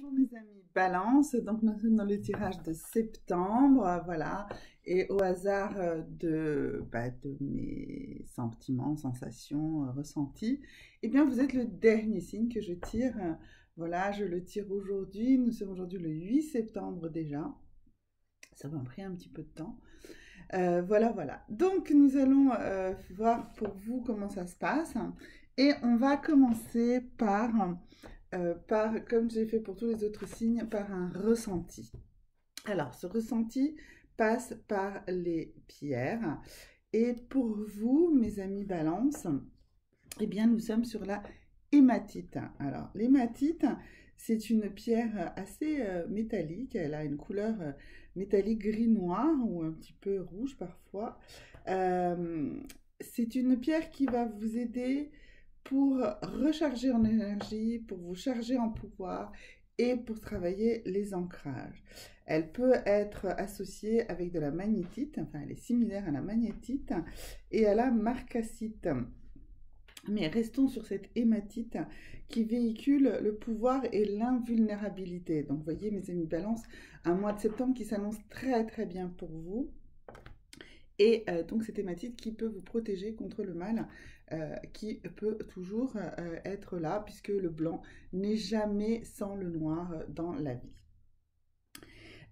Bonjour mes amis Balance, donc nous sommes dans le tirage de septembre, voilà, et au hasard de mes sentiments, sensations, ressentis, eh bien vous êtes le dernier signe que je tire, voilà, je le tire aujourd'hui, nous sommes aujourd'hui le 8 septembre déjà, ça m'a pris un petit peu de temps. Voilà. Donc nous allons voir pour vous comment ça se passe, et on va commencer par, comme j'ai fait pour tous les autres signes, par un ressenti. Alors, ce ressenti passe par les pierres. Et pour vous, mes amis Balance, eh bien, nous sommes sur la hématite. Alors, l'hématite, c'est une pierre assez métallique. Elle a une couleur métallique gris-noir ou un petit peu rouge parfois. C'est une pierre qui va vous aider pour recharger en énergie, pour vous charger en pouvoir et pour travailler les ancrages. Elle peut être associée avec de la magnétite, enfin elle est similaire à la magnétite et à la marcassite. Mais restons sur cette hématite qui véhicule le pouvoir et l'invulnérabilité. Donc, vous voyez, mes amis Balance, un mois de septembre qui s'annonce très très bien pour vous. Et donc, cette hématite qui peut vous protéger contre le mal, qui peut toujours être là, puisque le blanc n'est jamais sans le noir dans la vie.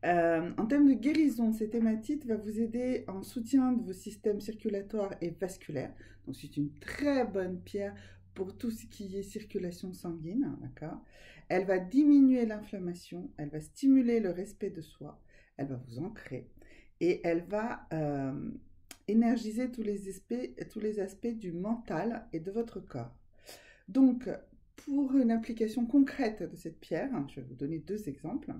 En termes de guérison, cette hématite va vous aider en soutien de vos systèmes circulatoires et vasculaires. Donc c'est une très bonne pierre pour tout ce qui est circulation sanguine, d'accord. Elle va diminuer l'inflammation, elle va stimuler le respect de soi, elle va vous ancrer et elle va énergiser tous les aspects du mental et de votre corps. Donc, pour une application concrète de cette pierre, je vais vous donner deux exemples.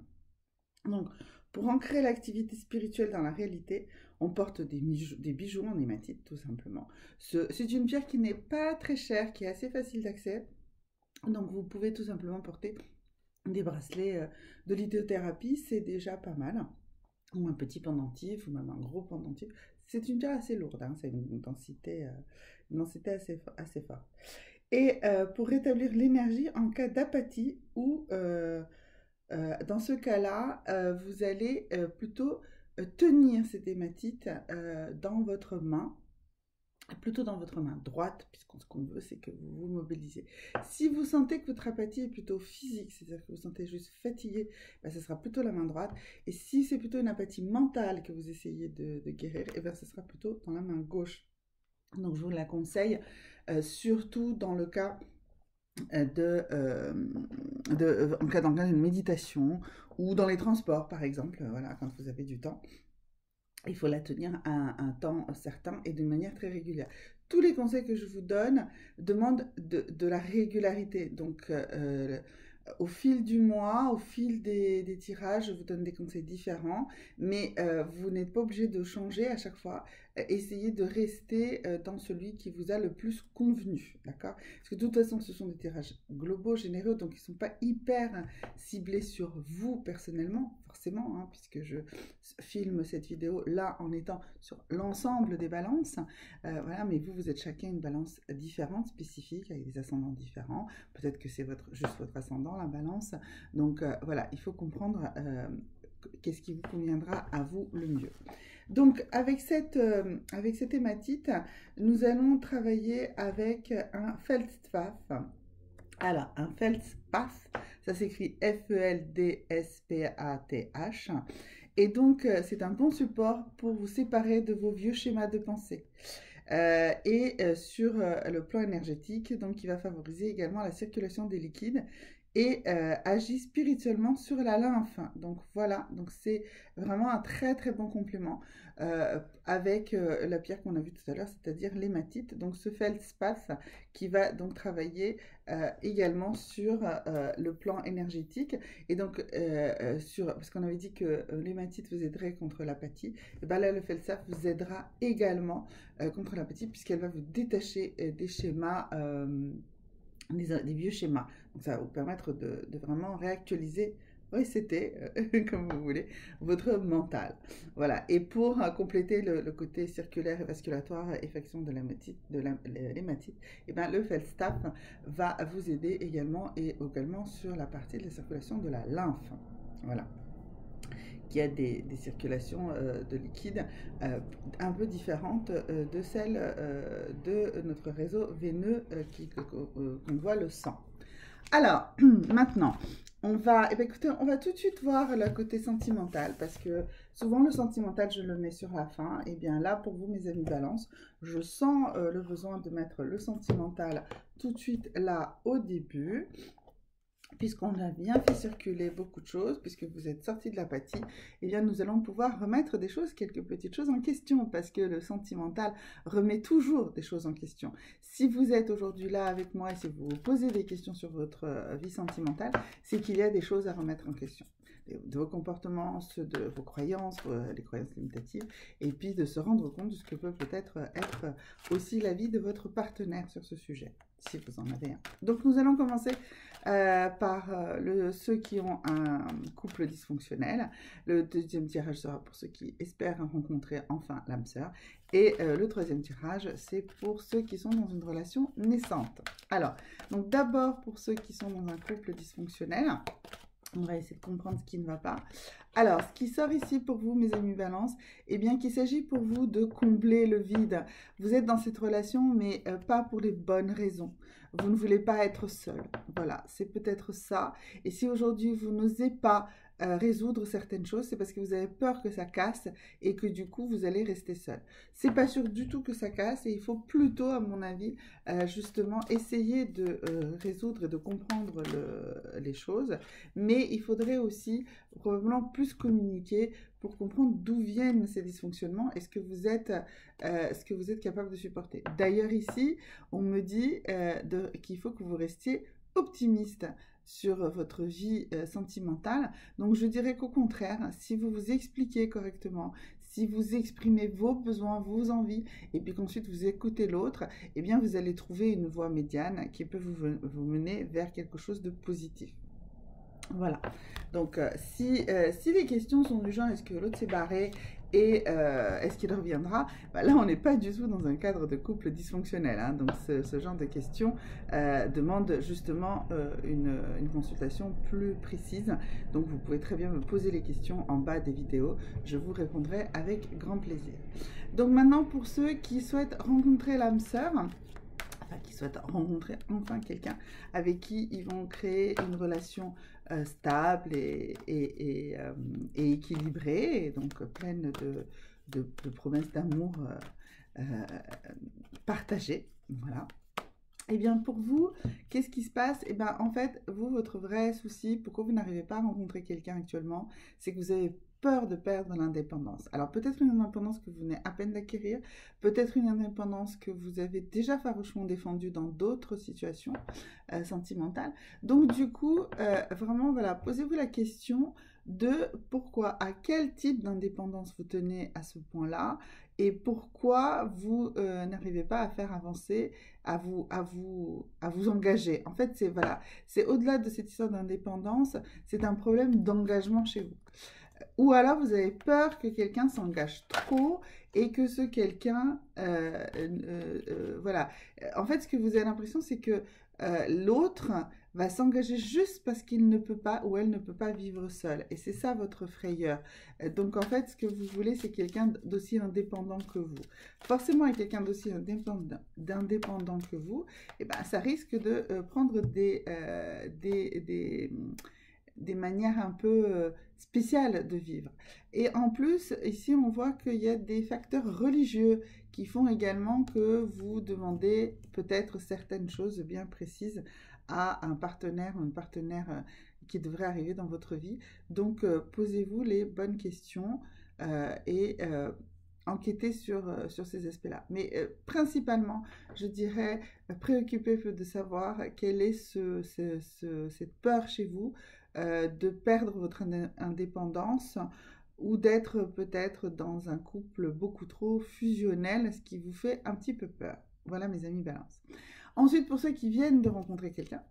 Donc, pour ancrer l'activité spirituelle dans la réalité, on porte des bijoux en hématite, tout simplement. C'est une pierre qui n'est pas très chère, qui est assez facile d'accès. Donc, vous pouvez tout simplement porter des bracelets de lithothérapie, c'est déjà pas mal. Ou un petit pendentif, ou même un gros pendentif. C'est une pierre assez lourde, hein, c'est une densité assez forte. Et pour rétablir l'énergie en cas d'apathie ou dans ce cas-là, vous allez plutôt tenir cette hématite dans votre main, plutôt dans votre main droite, puisque ce qu'on veut, c'est que vous vous mobilisez. Si vous sentez que votre apathie est plutôt physique, c'est-à-dire que vous sentez juste fatigué, ben, ce sera plutôt la main droite. Et si c'est plutôt une apathie mentale que vous essayez de guérir, et ben, ce sera plutôt dans la main gauche. Donc, je vous la conseille, surtout dans le cas en cas d'une méditation ou dans les transports, par exemple, voilà, quand vous avez du temps. Il faut la tenir à un temps certain et d'une manière très régulière. Tous les conseils que je vous donne demandent de la régularité. Donc, au fil du mois, au fil des tirages, je vous donne des conseils différents, mais vous n'êtes pas obligé de changer à chaque fois. Essayez de rester dans celui qui vous a le plus convenu, d'accord? Parce que de toute façon, ce sont des tirages globaux, généreux, donc ils ne sont pas hyper ciblés sur vous personnellement, forcément, hein, puisque je filme cette vidéo là en étant sur l'ensemble des balances. Voilà, mais vous êtes chacun une balance différente, spécifique, avec des ascendants différents. Peut-être que c'est juste votre ascendant, la balance. Donc voilà, il faut comprendre qu'est-ce qui vous conviendra à vous le mieux. Donc avec cette hématite, nous allons travailler avec un feldspaf. Alors, un feldspaf, ça s'écrit F-E-L-D-S-P-A-T-H. Et donc, c'est un bon support pour vous séparer de vos vieux schémas de pensée. Sur le plan énergétique, donc il va favoriser également la circulation des liquides et agit spirituellement sur la lymphe. Donc voilà, donc c'est vraiment un très très bon complément avec la pierre qu'on a vue tout à l'heure, c'est-à-dire l'hématite. Donc ce feldspaf qui va donc travailler également sur le plan énergétique et donc parce qu'on avait dit que l'hématite vous aiderait contre l'apathie, et bien là le feldspaf vous aidera également contre l'apathie puisqu'elle va vous détacher des schémas des vieux schémas. Donc ça va vous permettre de vraiment réactualiser resetter, comme vous voulez, votre mental. Voilà. Et pour compléter le côté circulaire et vasculatoire, effection de l'hématite, et ben, le Feldstaff va vous aider également et également sur la partie de la circulation de la lymphe. Voilà. Qui a des circulations de liquide un peu différentes de celles de notre réseau veineux qu'on voit le sang. Alors, maintenant, on va, eh bien, écoutez, on va tout de suite voir le côté sentimental, parce que souvent le sentimental, je le mets sur la fin. Et bien là, pour vous, mes amis Balance, je sens le besoin de mettre le sentimental tout de suite là au début. Puisqu'on a bien fait circuler beaucoup de choses, puisque vous êtes sortis de l'apathie, eh bien nous allons pouvoir remettre des choses, quelques petites choses en question, parce que le sentimental remet toujours des choses en question. Si vous êtes aujourd'hui là avec moi et si vous vous posez des questions sur votre vie sentimentale, c'est qu'il y a des choses à remettre en question. De vos comportements, ceux de vos croyances, les croyances limitatives, et puis de se rendre compte de ce que peut peut-être être aussi la vie de votre partenaire sur ce sujet, si vous en avez un. Donc nous allons commencer par ceux qui ont un couple dysfonctionnel. Le deuxième tirage sera pour ceux qui espèrent rencontrer enfin l'âme sœur. Et le troisième tirage, c'est pour ceux qui sont dans une relation naissante. Alors, donc d'abord pour ceux qui sont dans un couple dysfonctionnel, on va essayer de comprendre ce qui ne va pas. Alors, ce qui sort ici pour vous, mes amis Balance, eh bien qu'il s'agit pour vous de combler le vide. Vous êtes dans cette relation, mais pas pour les bonnes raisons. Vous ne voulez pas être seul. Voilà, c'est peut-être ça. Et si aujourd'hui, vous n'osez pas résoudre certaines choses, c'est parce que vous avez peur que ça casse et que du coup, vous allez rester seul. C'est pas sûr du tout que ça casse et il faut plutôt, à mon avis, justement, essayer de résoudre et de comprendre les choses. Mais il faudrait aussi probablement plus communiquer pour comprendre d'où viennent ces dysfonctionnements et ce que vous êtes capable de supporter. D'ailleurs ici, on me dit qu'il faut que vous restiez optimiste sur votre vie sentimentale. Donc je dirais qu'au contraire, si vous vous expliquez correctement, si vous exprimez vos besoins, vos envies, et puis qu'ensuite vous écoutez l'autre, eh bien vous allez trouver une voie médiane qui peut vous mener vers quelque chose de positif. Voilà, donc si les questions sont du genre est-ce que l'autre s'est barré et est-ce qu'il reviendra, bah là on n'est pas du tout dans un cadre de couple dysfonctionnel, hein, donc ce genre de questions demande justement une consultation plus précise, donc vous pouvez très bien me poser les questions en bas des vidéos, je vous répondrai avec grand plaisir. Donc maintenant pour ceux qui souhaitent rencontrer l'âme sœur, enfin qui souhaitent rencontrer enfin quelqu'un avec qui ils vont créer une relation stable et équilibrée, et donc pleine de promesses d'amour partagées. Voilà. Et bien pour vous, qu'est-ce qui se passe? Et bien en fait, vous, votre vrai souci, pourquoi vous n'arrivez pas à rencontrer quelqu'un actuellement, c'est que vous avez peur de perdre l'indépendance. Alors peut-être une indépendance que vous venez à peine d'acquérir, peut-être une indépendance que vous avez déjà farouchement défendue dans d'autres situations sentimentales. Donc du coup, vraiment, voilà, posez-vous la question de pourquoi, à quel type d'indépendance vous tenez à ce point-là et pourquoi vous n'arrivez pas à faire avancer, à vous engager. En fait, c'est au-delà de cette histoire d'indépendance, c'est un problème d'engagement chez vous. Ou alors vous avez peur que quelqu'un s'engage trop et que ce quelqu'un, voilà. En fait, ce que vous avez l'impression, c'est que l'autre va s'engager juste parce qu'il ne peut pas ou elle ne peut pas vivre seul. Et c'est ça votre frayeur. Donc en fait, ce que vous voulez, c'est quelqu'un d'aussi indépendant que vous. Forcément, avec quelqu'un d'aussi indépendant que vous, eh ben, ça risque de prendre des manières un peu spéciales de vivre. Et en plus, ici, on voit qu'il y a des facteurs religieux qui font également que vous demandez peut-être certaines choses bien précises à un partenaire ou une partenaire qui devrait arriver dans votre vie. Donc, posez-vous les bonnes questions et enquêtez sur ces aspects-là. Mais principalement, je dirais, préoccupez-vous de savoir quelle est cette peur chez vous de perdre votre indépendance ou d'être peut-être dans un couple beaucoup trop fusionnel, ce qui vous fait un petit peu peur. Voilà mes amis Balance. Ensuite, pour ceux qui viennent de rencontrer quelqu'un,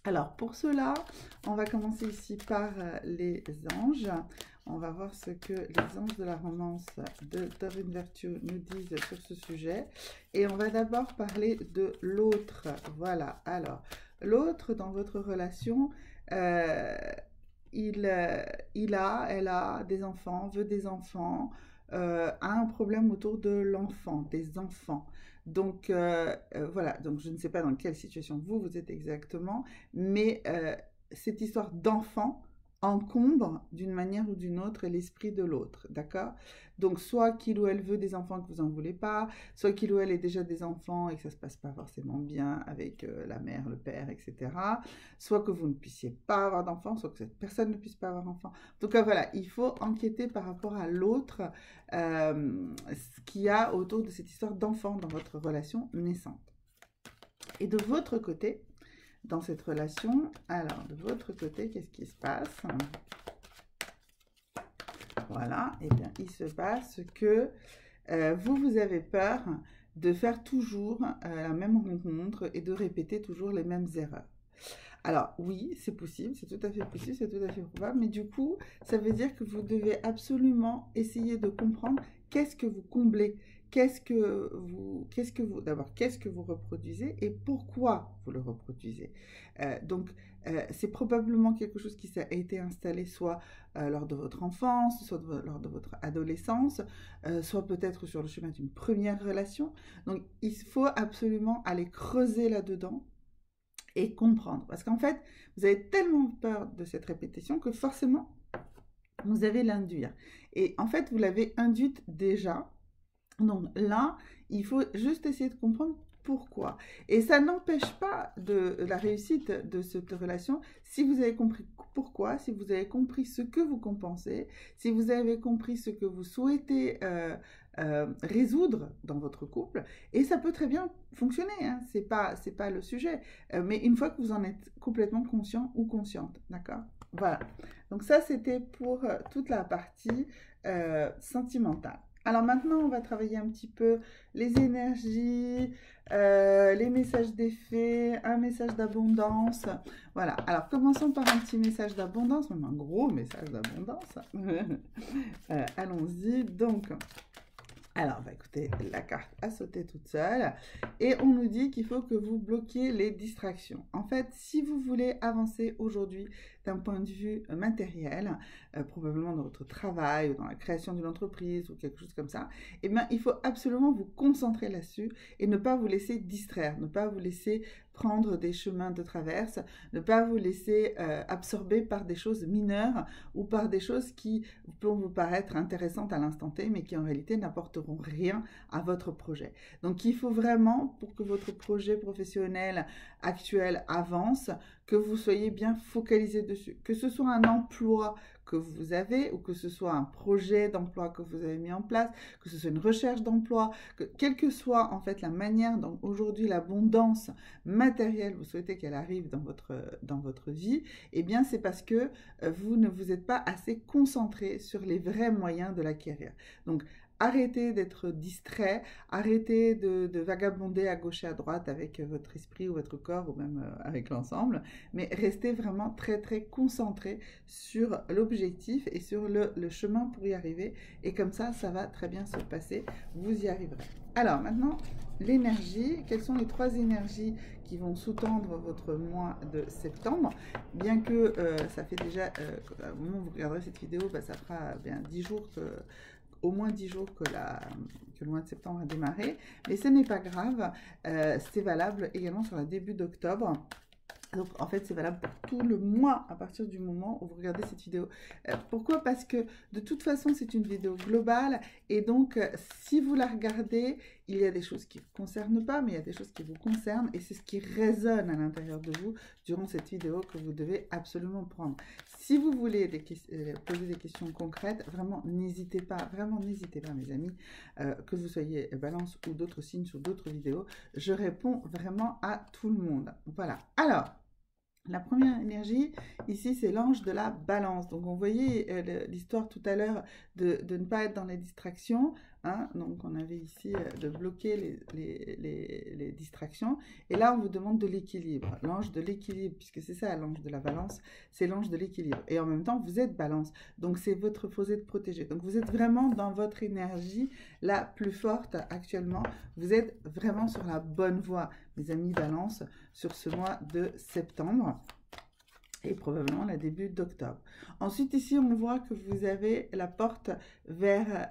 Alors, pour cela, on va commencer ici par les anges. On va voir ce que les anges de la romance de Doreen Virtue nous disent sur ce sujet. Et on va d'abord parler de l'autre. Voilà, alors, l'autre dans votre relation, elle a des enfants, veut des enfants, a un problème autour de l'enfant, des enfants. Donc, voilà, donc je ne sais pas dans quelle situation vous êtes exactement, mais cette histoire d'enfant encombre d'une manière ou d'une autre l'esprit de l'autre, d'accord? Donc, soit qu'il ou elle veut des enfants que vous n'en voulez pas, soit qu'il ou elle ait déjà des enfants et que ça ne se passe pas forcément bien avec la mère, le père, etc. Soit que vous ne puissiez pas avoir d'enfants, soit que cette personne ne puisse pas avoir d'enfants. En tout cas, voilà, il faut enquêter par rapport à l'autre, ce qu'il y a autour de cette histoire d'enfant dans votre relation naissante. Et de votre côté, dans cette relation, alors de votre côté, qu'est-ce qui se passe? Voilà, et bien il se passe que vous avez peur de faire toujours la même rencontre et de répéter toujours les mêmes erreurs. Alors oui, c'est possible, c'est tout à fait possible, c'est tout à fait probable, mais du coup, ça veut dire que vous devez absolument essayer de comprendre qu'est-ce que vous comblez, d'abord, qu'est-ce que vous reproduisez et pourquoi vous le reproduisez. Donc, c'est probablement quelque chose qui a été installé soit lors de votre enfance, soit lors de votre adolescence, soit peut-être sur le chemin d'une première relation. Donc, il faut absolument aller creuser là-dedans et comprendre. Parce qu'en fait, vous avez tellement peur de cette répétition que forcément, vous allez l'induire. Et en fait, vous l'avez induite déjà. Donc là, il faut juste essayer de comprendre pourquoi. Et ça n'empêche pas de la réussite de cette relation si vous avez compris pourquoi, si vous avez compris ce que vous compensez, si vous avez compris ce que vous souhaitez résoudre dans votre couple. Et ça peut très bien fonctionner, hein, c'est pas le sujet. Mais une fois que vous en êtes complètement conscient ou consciente, d'accord? Voilà. Donc ça, c'était pour toute la partie sentimentale. Alors maintenant, on va travailler un petit peu les énergies, les messages d'effet, un message d'abondance. Voilà, alors commençons par un petit message d'abondance, même un gros message d'abondance. Allons-y, donc... Alors, bah, écoutez, la carte a sauté toute seule et on nous dit qu'il faut que vous bloquiez les distractions. En fait, si vous voulez avancer aujourd'hui d'un point de vue matériel, probablement dans votre travail ou dans la création d'une entreprise ou quelque chose comme ça, eh bien, il faut absolument vous concentrer là-dessus et ne pas vous laisser distraire, ne pas vous laisser prendre des chemins de traverse, ne pas vous laisser absorber par des choses mineures ou par des choses qui peuvent vous paraître intéressantes à l'instant T, mais qui en réalité n'apporteront rien à votre projet. Donc il faut vraiment, pour que votre projet professionnel actuel avance, que vous soyez bien focalisé dessus. Que ce soit un emploi que vous avez ou que ce soit un projet d'emploi que vous avez mis en place, que ce soit une recherche d'emploi, quelle que soit en fait la manière dont aujourd'hui l'abondance matérielle vous souhaitez qu'elle arrive dans votre vie, eh bien c'est parce que vous ne vous êtes pas assez concentré sur les vrais moyens de l'acquérir. Donc arrêtez d'être distrait, arrêtez de vagabonder à gauche et à droite avec votre esprit ou votre corps ou même avec l'ensemble, mais restez vraiment très très concentré sur l'objectif et sur le chemin pour y arriver, et comme ça va très bien se passer, vous y arriverez. Alors maintenant, l'énergie, quelles sont les 3 énergies qui vont sous-tendre votre mois de septembre? Bien que ça fait déjà, au moment où vous regarderez cette vidéo, bah, ça fera bien 10 jours au moins 10 jours que le mois de septembre a démarré, mais ce n'est pas grave, c'est valable également sur le début d'octobre. Donc en fait c'est valable pour tout le mois à partir du moment où vous regardez cette vidéo. Pourquoi? Parce que de toute façon c'est une vidéo globale et donc si vous la regardez, il y a des choses qui ne vous concernent pas, mais il y a des choses qui vous concernent et c'est ce qui résonne à l'intérieur de vous durant cette vidéo que vous devez absolument prendre. Si vous voulez poser des questions concrètes, vraiment n'hésitez pas mes amis, que vous soyez balance ou d'autres signes sur d'autres vidéos, je réponds vraiment à tout le monde. Voilà, alors la première énergie, ici, c'est l'ange de la balance. Donc, on voyait l'histoire tout à l'heure de ne pas être dans les distractions. Hein, donc, on avait ici de bloquer les distractions. Et là, on vous demande de l'équilibre. L'ange de l'équilibre, puisque c'est ça, l'ange de la balance, c'est l'ange de l'équilibre. Et en même temps, vous êtes balance. Donc, c'est votre fossé de protégé. Donc, vous êtes vraiment dans votre énergie la plus forte actuellement. Vous êtes vraiment sur la bonne voie, mes amis balance, sur ce mois de septembre. Et probablement le début d'octobre. Ensuite, ici, on voit que vous avez la porte vers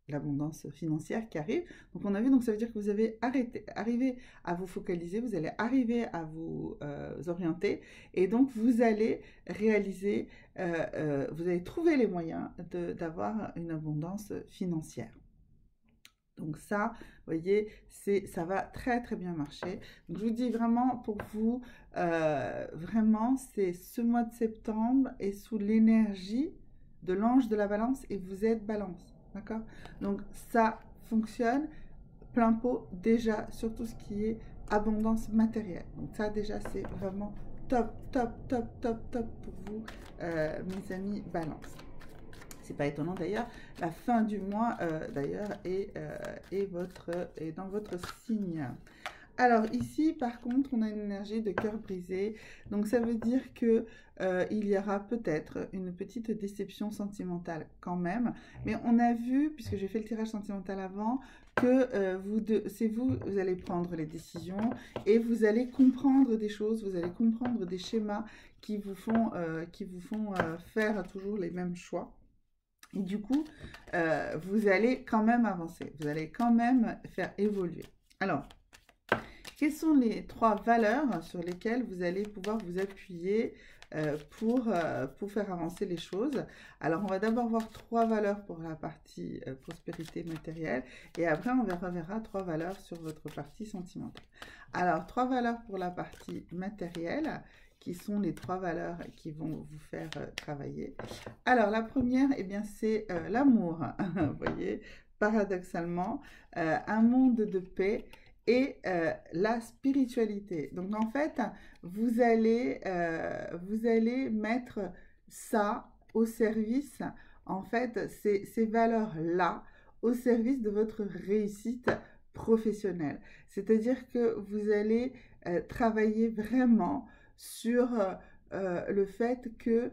l'abondance financière qui arrive. Donc, on a vu, donc ça veut dire que vous avez arrivé à vous focaliser, vous allez arriver à vous orienter, et donc vous allez réaliser, vous allez trouver les moyens d'avoir une abondance financière. Donc ça, vous voyez, ça va très très bien marcher. Donc je vous dis vraiment pour vous, vraiment c'est ce mois de septembre et sous l'énergie de l'ange de la balance et vous êtes balance, d'accord? Donc ça fonctionne plein pot déjà sur tout ce qui est abondance matérielle. Donc ça déjà c'est vraiment top, top, top, top, top pour vous, mes amis balance. C'est pas étonnant d'ailleurs, la fin du mois d'ailleurs est dans votre signe. Alors ici par contre on a une énergie de cœur brisé, donc ça veut dire que il y aura peut-être une petite déception sentimentale quand même, mais on a vu, puisque j'ai fait le tirage sentimental avant, que vous allez prendre les décisions et vous allez comprendre des choses, vous allez comprendre des schémas qui vous font faire toujours les mêmes choix. Et du coup, vous allez quand même avancer, vous allez quand même faire évoluer. Alors, quelles sont les 3 valeurs sur lesquelles vous allez pouvoir vous appuyer pour faire avancer les choses? Alors, on va d'abord voir 3 valeurs pour la partie prospérité matérielle et après, on verra 3 valeurs sur votre partie sentimentale. Alors, 3 valeurs pour la partie matérielle, qui sont les 3 valeurs qui vont vous faire travailler. Alors, la première, eh bien, c'est l'amour. Vous voyez, paradoxalement, un monde de paix et la spiritualité. Donc, en fait, vous allez mettre ça au service, en fait, ces valeurs-là, au service de votre réussite professionnelle. C'est-à-dire que vous allez travailler vraiment sur le fait que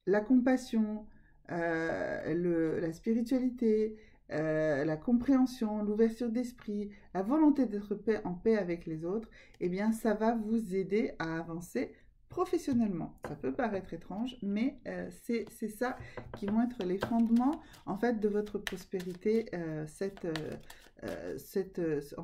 la compassion, la spiritualité, la compréhension, l'ouverture d'esprit, la volonté d'être en paix avec les autres, eh bien ça va vous aider à avancer professionnellement. Ça peut paraître étrange, mais c'est ça qui vont être les fondements en fait de votre prospérité en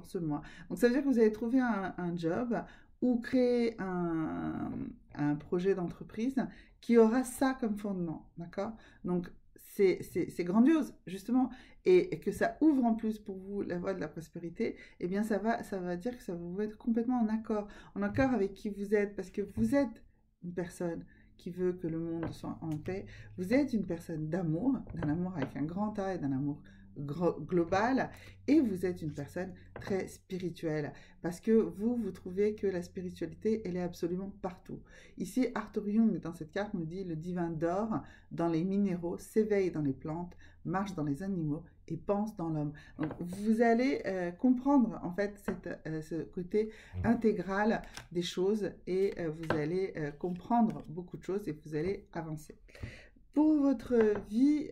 ce mois. Donc ça veut dire que vous allez trouver un job ou créer un projet d'entreprise qui aura ça comme fondement, d'accord? Donc, c'est grandiose, justement, et que ça ouvre en plus pour vous la voie de la prospérité, eh bien, ça va dire que ça va vous être complètement en accord avec qui vous êtes, parce que vous êtes une personne qui veut que le monde soit en paix, vous êtes une personne d'amour, d'un amour avec un grand A et d'un amour global, et vous êtes une personne très spirituelle parce que vous trouvez que la spiritualité elle est absolument partout. Ici Arthur Jung dans cette carte nous dit: le divin dort dans les minéraux, s'éveille dans les plantes, marche dans les animaux et pense dans l'homme. Donc vous allez comprendre en fait ce côté intégral des choses et vous allez comprendre beaucoup de choses et vous allez avancer. Pour votre vie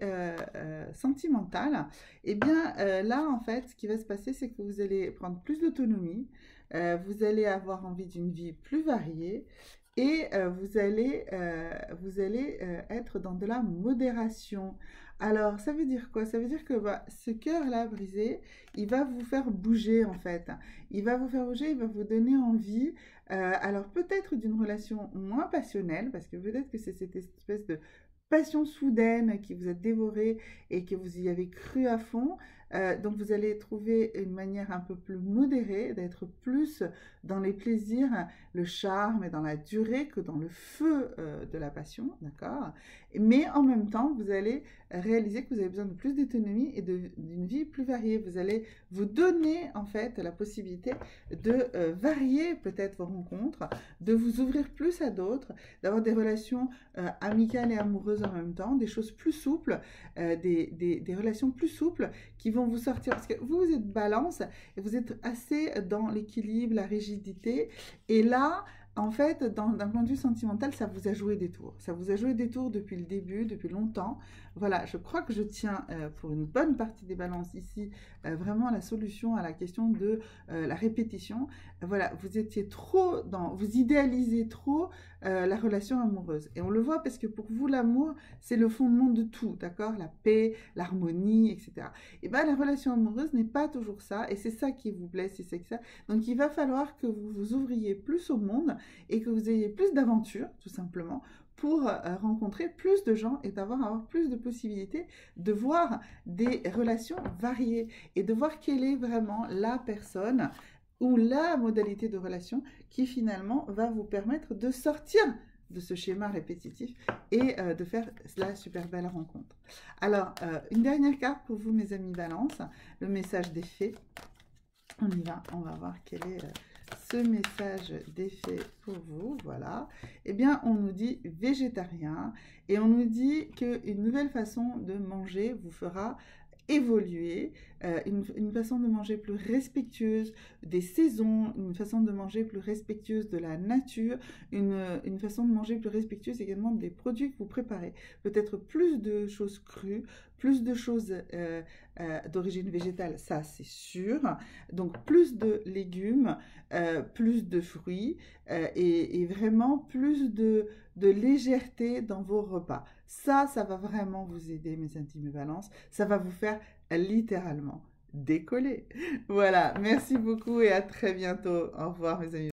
sentimentale, eh bien là en fait ce qui va se passer c'est que vous allez prendre plus d'autonomie, vous allez avoir envie d'une vie plus variée et vous allez être dans de la modération. Alors ça veut dire quoi? Ça veut dire que ce cœur-là brisé, il va vous faire bouger en fait. Il va vous faire bouger, il va vous donner envie. Alors peut-être d'une relation moins passionnelle, parce que peut-être que c'est cette espèce de passion soudaine qui vous a dévoré et que vous y avez cru à fond, Donc vous allez trouver une manière un peu plus modérée d'être plus dans les plaisirs, le charme et dans la durée que dans le feu de la passion, d'accord? Mais en même temps, vous allez réaliser que vous avez besoin de plus d'autonomie et d'une vie plus variée. Vous allez vous donner en fait la possibilité de varier peut-être vos rencontres, de vous ouvrir plus à d'autres, d'avoir des relations amicales et amoureuses en même temps, des choses plus souples, des relations plus souples qui vont vous sortir. Parce que vous êtes balance et vous êtes assez dans l'équilibre, la rigidité. Et là, en fait, d'un point de vue sentimental, ça vous a joué des tours. Ça vous a joué des tours depuis le début, depuis longtemps. Voilà, je crois que je tiens pour une bonne partie des balances ici vraiment la solution à la question de la répétition. Voilà, vous étiez trop dans, vous idéalisez trop la relation amoureuse. Et on le voit parce que pour vous, l'amour, c'est le fondement de tout, d'accord? La paix, l'harmonie, etc. Et bien, la relation amoureuse n'est pas toujours ça. Et c'est ça qui vous blesse, et c'est ça. Donc, il va falloir que vous vous ouvriez plus au monde et que vous ayez plus d'aventures, tout simplement, pour rencontrer plus de gens et avoir plus de possibilités de voir des relations variées et de voir quelle est vraiment la personne ou la modalité de relation qui finalement va vous permettre de sortir de ce schéma répétitif et de faire la super belle rencontre. Alors, une dernière carte pour vous, mes amis Balance, le message des fées. On y va, on va voir quel est ce message d'effet pour vous, voilà. Eh bien, on nous dit végétarien et on nous dit qu'une nouvelle façon de manger vous fera évoluer, une façon de manger plus respectueuse des saisons, une façon de manger plus respectueuse de la nature, une façon de manger plus respectueuse également des produits que vous préparez. Peut-être plus de choses crues, plus de choses d'origine végétale, ça c'est sûr. Donc plus de légumes, plus de fruits et vraiment plus de légèreté dans vos repas. Ça va vraiment vous aider, mes intimes balances. Ça va vous faire littéralement décoller. Voilà, merci beaucoup et à très bientôt. Au revoir, mes amis.